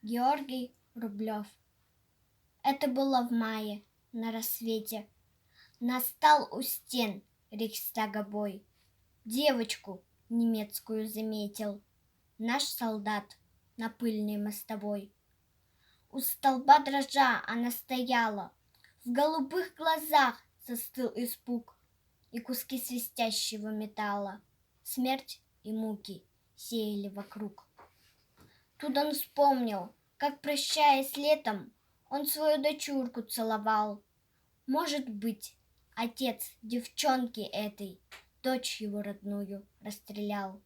Георгий Рублев. Это было в мае, на рассвете. Настал у стен Рейхстага бой. Девочку немецкую заметил наш солдат на пыльной мостовой. У столба дрожа она стояла, в голубых глазах застыл испуг и куски свистящего металла. Смерть и муки сеяли вокруг. Тут он вспомнил, как, прощаясь летом, он свою дочурку целовал. Может быть, отец девчонки этой дочь его родную расстрелял.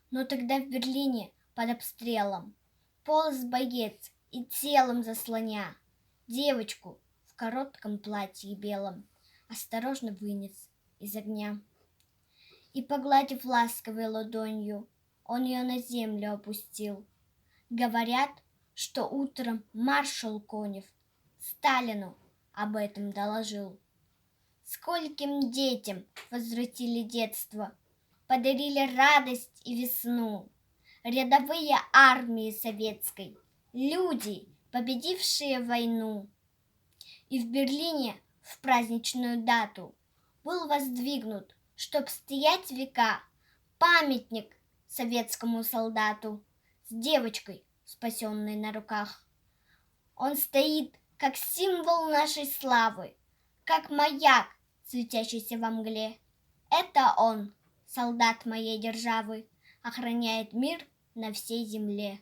Но тогда в Берлине под обстрелом полз боец и телом заслоня девочку в коротком платье белом осторожно вынес из огня. И, погладив ласковой ладонью, он ее на землю опустил. Говорят, что утром маршал Конев Сталину об этом доложил. Скольким детям возвратили детство, подарили радость и весну. Рядовые армии советской, люди, победившие войну. И в Берлине в праздничную дату был воздвигнут, чтоб стоять века, памятник советскому солдату с девочкой, спасенной на руках. Он стоит, как символ нашей славы, как маяк, светящийся во мгле. Это он, солдат моей державы, охраняет мир на всей земле.